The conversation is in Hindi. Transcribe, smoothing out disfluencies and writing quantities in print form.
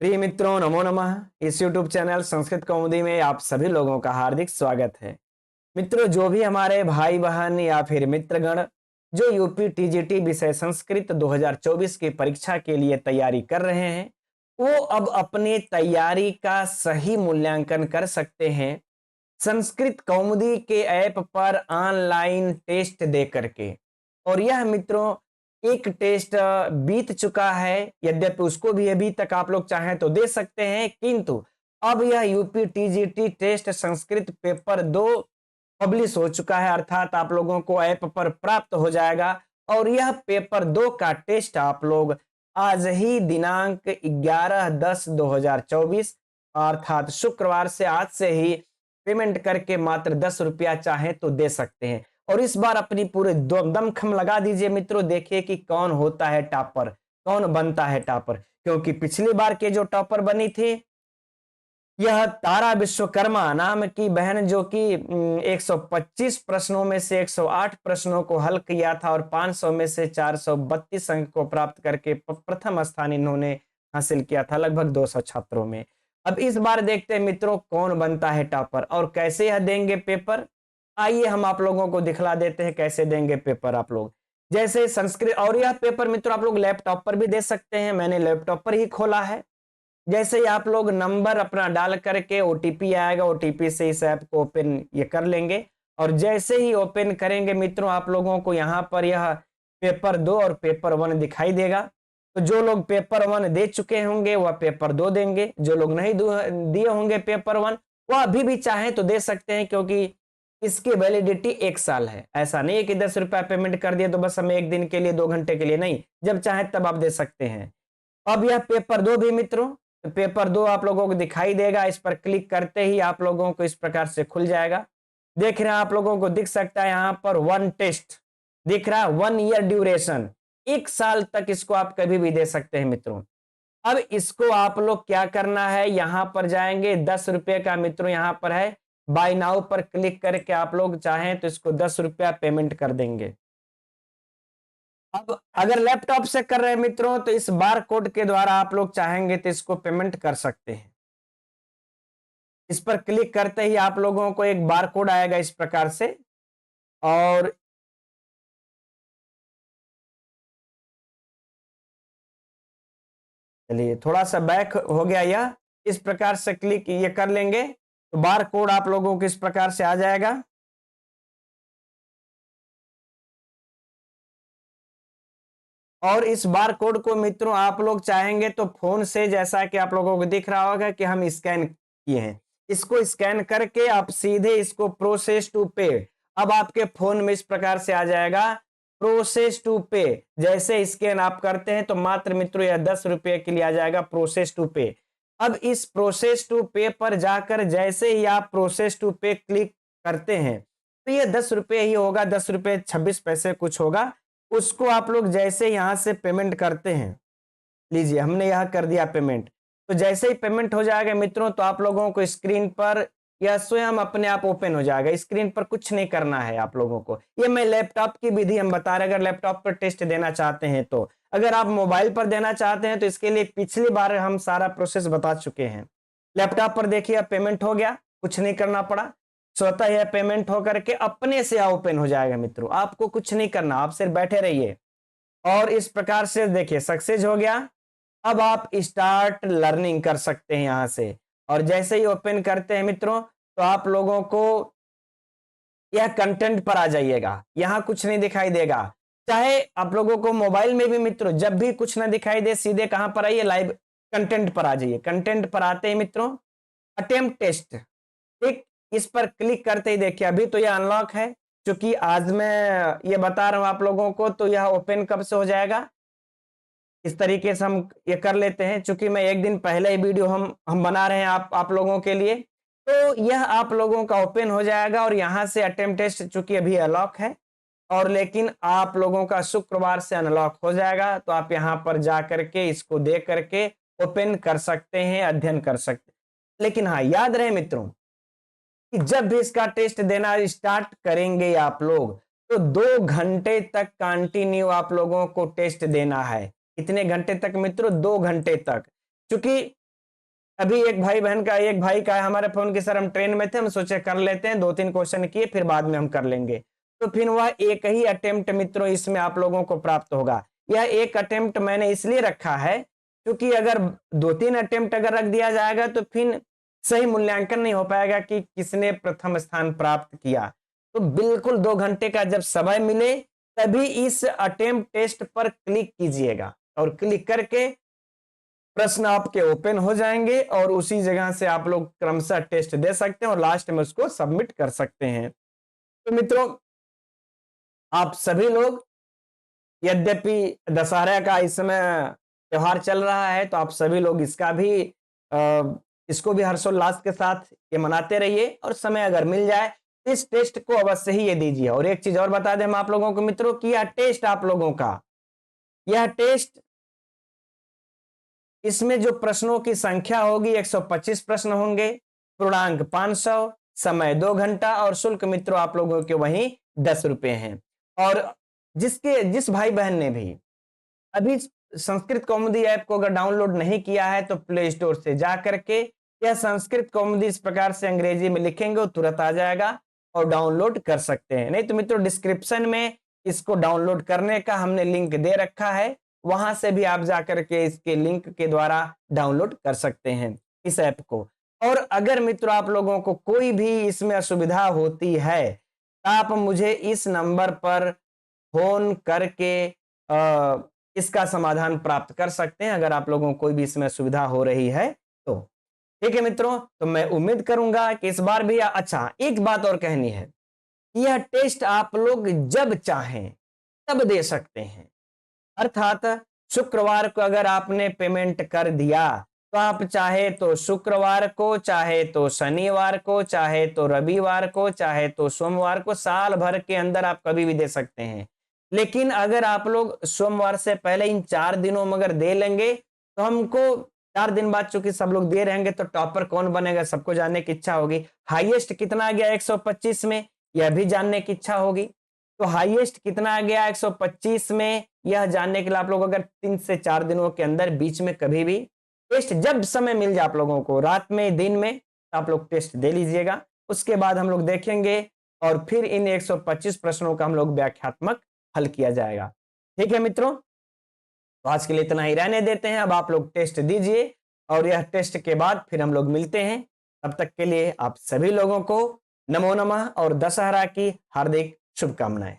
प्रिय मित्रों, नमो नमः। इस YouTube चैनल संस्कृत कौमुदी में आप सभी लोगों का हार्दिक स्वागत है। मित्रों, जो भी हमारे भाई बहन या फिर मित्रगण जो यूपी टीजीटी विषय संस्कृत 2024 की परीक्षा के लिए तैयारी कर रहे हैं, वो अब अपनी तैयारी का सही मूल्यांकन कर सकते हैं संस्कृत कौमुदी के ऐप पर ऑनलाइन टेस्ट दे करके। और यह मित्रों एक टेस्ट बीत चुका है, यद्यपि उसको भी अभी तक आप लोग चाहें तो दे सकते हैं, किंतु अब यह UP TGT test Sanskrit paper 2 publish हो चुका है, अर्थात आप लोगों को ऐप पर प्राप्त हो जाएगा। और यह पेपर 2 का टेस्ट आप लोग आज ही दिनांक 11/10/2024 अर्थात शुक्रवार से आज से ही पेमेंट करके मात्र 10 रुपया चाहे तो दे सकते हैं। और इस बार अपनी पूरे दमखम लगा दीजिए मित्रों, देखिए कि कौन होता है टॉपर, कौन बनता है टॉपर। क्योंकि पिछली बार के जो टॉपर बनी थी यह तारा विश्वकर्मा नाम की बहन, जो कि 125 प्रश्नों में से 108 प्रश्नों को हल किया था और 500 में से 432 अंक को प्राप्त करके प्रथम स्थान इन्होंने हासिल किया था लगभग 200 छात्रों में। अब इस बार देखते हैं मित्रों कौन बनता है टॉपर और कैसे यह देंगे पेपर। आइए हम आप लोगों को दिखला देते हैं कैसे देंगे पेपर आप लोग। जैसे संस्कृत, और यह पेपर मित्रों आप लोग लैपटॉप पर भी दे सकते हैं, मैंने लैपटॉप पर ही खोला है। जैसे ही आप लोग नंबर अपना डाल करके ओटीपी आएगा, ओटीपी से इस ऐप को ओपन ये कर लेंगे। और जैसे ही ओपन करेंगे मित्रों आप लोगों को यहाँ पर यह पेपर 2 और पेपर 1 दिखाई देगा। तो जो लोग पेपर 1 दे चुके होंगे वह पेपर 2 देंगे, जो लोग नहीं दिए होंगे पेपर 1 वह अभी भी चाहे तो दे सकते हैं, क्योंकि इसकी वैलिडिटी 1 साल है। ऐसा नहीं है कि 10 रुपया पेमेंट कर दिए तो बस हमें 1 दिन के लिए 2 घंटे के लिए, नहीं, जब चाहे तब आप दे सकते हैं। अब यह पेपर 2 भी मित्रों, तो पेपर 2 आप लोगों को दिखाई देगा। इस पर क्लिक करते ही आप लोगों को इस प्रकार से खुल जाएगा। देख रहे हैं आप लोगों को दिख सकता है यहाँ पर 1 टेस्ट दिख रहा है, 1 ईयर ड्यूरेशन, 1 साल तक इसको आप कभी भी दे सकते हैं मित्रों। अब इसको आप लोग क्या करना है, यहां पर जाएंगे 10 रुपए का मित्रों यहां पर है बाय नाउ पर क्लिक करके आप लोग चाहें तो इसको 10 रुपया पेमेंट कर देंगे। अब अगर लैपटॉप से कर रहे हैं मित्रों तो इस बार कोड के द्वारा आप लोग चाहेंगे तो इसको पेमेंट कर सकते हैं। इस पर क्लिक करते ही आप लोगों को एक बार कोड आएगा इस प्रकार से। और चलिए थोड़ा सा बैक हो गया यह, इस प्रकार से क्लिक ये कर लेंगे तो बार कोड आप लोगों को इस प्रकार से आ जाएगा। और इस बार कोड को मित्रों आप लोग चाहेंगे तो फोन से, जैसा कि आप लोगों को दिख रहा होगा कि हम स्कैन किए हैं, इसको स्कैन करके आप सीधे इसको प्रोसेस टू पे, अब आपके फोन में इस प्रकार से आ जाएगा प्रोसेस टू पे। जैसे स्कैन आप करते हैं तो मात्र मित्रों यह 10 रुपए के लिए आ जाएगा प्रोसेस टू पे। अब इस प्रोसेस टू पे पर जाकर जैसे ही आप प्रोसेस टू पे क्लिक करते हैं तो यह 10 रुपए ही होगा, 10 रुपए 26 पैसे कुछ होगा। उसको आप लोग जैसे यहां से पेमेंट करते हैं, लीजिए हमने यह कर दिया पेमेंट, तो जैसे ही पेमेंट हो जाएगा मित्रों तो आप लोगों को स्क्रीन पर यह स्वयं अपने आप ओपन हो जाएगा। स्क्रीन पर कुछ नहीं करना है आप लोगों को, ये मैं लैपटॉप की विधि हम बता रहे हैं। अगर लैपटॉप पर टेस्ट देना चाहते हैं तो, अगर आप मोबाइल पर देना चाहते हैं तो इसके लिए पिछली बार हम सारा प्रोसेस बता चुके हैं। लैपटॉप पर देखिए पेमेंट हो गया, कुछ नहीं करना पड़ा, स्वतः यह पेमेंट होकर के अपने से ओपन हो जाएगा मित्रों, आपको कुछ नहीं करना, आप सिर्फ बैठे रहिए। और इस प्रकार से देखिए सक्सेस हो गया। अब आप स्टार्ट लर्निंग कर सकते हैं यहां से। और जैसे ही ओपन करते हैं मित्रों तो आप लोगों को यह कंटेंट पर आ जाइएगा, यहां कुछ नहीं दिखाई देगा। चाहे आप लोगों को मोबाइल में भी मित्रों जब भी कुछ ना दिखाई दे सीधे कहां पर आइए, लाइव कंटेंट पर आ जाइए। कंटेंट पर आते ही मित्रों अटेम्प्ट टेस्ट, ठीक, इस पर क्लिक करते ही देखिए अभी तो यह अनलॉक है, क्योंकि आज मैं ये बता रहा हूं आप लोगों को, तो यह ओपन कब से हो जाएगा इस तरीके से हम ये कर लेते हैं। चूंकि मैं एक दिन पहले ही वीडियो हम बना रहे हैं आप लोगों के लिए, तो यह आप लोगों का ओपन हो जाएगा। और यहां से अटेम्प्ट टेस्ट चूंकि अभी अनलॉक है, और लेकिन आप लोगों का शुक्रवार से अनलॉक हो जाएगा, तो आप यहां पर जा करके इसको देख करके ओपन कर सकते हैं, अध्ययन कर सकते हैं। लेकिन हाँ याद रहे मित्रों कि जब भी इसका टेस्ट देना स्टार्ट करेंगे आप लोग तो 2 घंटे तक कंटिन्यू आप लोगों को टेस्ट देना है। कितने घंटे तक मित्रों? 2 घंटे तक। क्योंकि अभी एक भाई का है हमारे फोन की, सर हम ट्रेन में थे, हम सोचे कर लेते हैं, 2-3 क्वेश्चन किए, फिर बाद में हम कर लेंगे। तो फिर वह एक ही अटेम्प्ट मित्रों इसमें आप लोगों को प्राप्त होगा। यह एक अटेम्प्ट मैंने इसलिए रखा है क्योंकि अगर 2-3 अटेम्प्ट अगर रख दिया जाएगा तो फिर सही मूल्यांकन नहीं हो पाएगा कि किसने प्रथम स्थान प्राप्त किया। तो बिल्कुल 2 घंटे का जब समय मिले तभी इस अटेम्प्ट टेस्ट पर क्लिक कीजिएगा, और क्लिक करके प्रश्न आपके ओपन हो जाएंगे और उसी जगह से आप लोग क्रमशः टेस्ट दे सकते हैं और लास्ट में उसको सबमिट कर सकते हैं। तो मित्रों, आप सभी लोग, यद्यपि दशहरा का इस समय त्योहार चल रहा है, तो आप सभी लोग इसको भी हर्षोल्लास के साथ ये मनाते रहिए, और समय अगर मिल जाए इस टेस्ट को अवश्य ही ये दीजिए। और एक चीज और बता दें हम आप लोगों को मित्रों कि यह टेस्ट आप लोगों का, यह टेस्ट, इसमें जो प्रश्नों की संख्या होगी 125 प्रश्न होंगे, पूर्णांक 500, समय 2 घंटा, और शुल्क मित्रों आप लोगों के वहीं 10 रुपए हैं। और जिस भाई बहन ने भी अभी संस्कृत कौमुदी ऐप को अगर डाउनलोड नहीं किया है तो प्ले स्टोर से जा करके यह संस्कृत कौमुदी इस प्रकार से अंग्रेजी में लिखेंगे वो तुरंत आ जाएगा और डाउनलोड कर सकते हैं। नहीं तो मित्रों डिस्क्रिप्शन में इसको डाउनलोड करने का हमने लिंक दे रखा है, वहां से भी आप जाकर के इसके लिंक के द्वारा डाउनलोड कर सकते हैं इस ऐप को। और अगर मित्रों आप लोगों को कोई भी इसमें असुविधा होती है तो आप मुझे इस नंबर पर फोन करके इसका समाधान प्राप्त कर सकते हैं, अगर आप लोगों को कोई भी इसमें सुविधा हो रही है तो। ठीक है मित्रों, तो मैं उम्मीद करूंगा कि इस बार भी अच्छा, एक बात और कहनी है, यह टेस्ट आप लोग जब चाहें तब दे सकते हैं। अर्थात शुक्रवार को अगर आपने पेमेंट कर दिया तो आप चाहे तो शुक्रवार को, चाहे तो शनिवार को, चाहे तो रविवार को, चाहे तो सोमवार को, साल भर के अंदर आप कभी भी दे सकते हैं। लेकिन अगर आप लोग सोमवार से पहले इन 4 दिनों में अगर दे लेंगे तो हमको 4 दिन बाद चूंकि सब लोग दे रहेंगे तो टॉपर कौन बनेगा सबको जानने की इच्छा होगी। हाईएस्ट कितना आ गया 125 में, यह भी जानने की इच्छा होगी। तो हाईएस्ट कितना आ गया 125 में, यह जानने के लिए आप लोग अगर 3 से 4 दिनों के अंदर बीच में कभी भी टेस्ट, जब समय मिल जाए आप लोगों को, रात में दिन में, तो आप लोग टेस्ट दे लीजिएगा। उसके बाद हम लोग देखेंगे और फिर इन 125 प्रश्नों का हम लोग व्याख्यात्मक हल किया जाएगा। ठीक है मित्रों, तो आज के लिए इतना ही रहने देते हैं। अब आप लोग टेस्ट दीजिए और यह टेस्ट के बाद फिर हम लोग मिलते हैं। तब तक के लिए आप सभी लोगों को नमो नमः और दशहरा की हार्दिक शुभकामनाएं।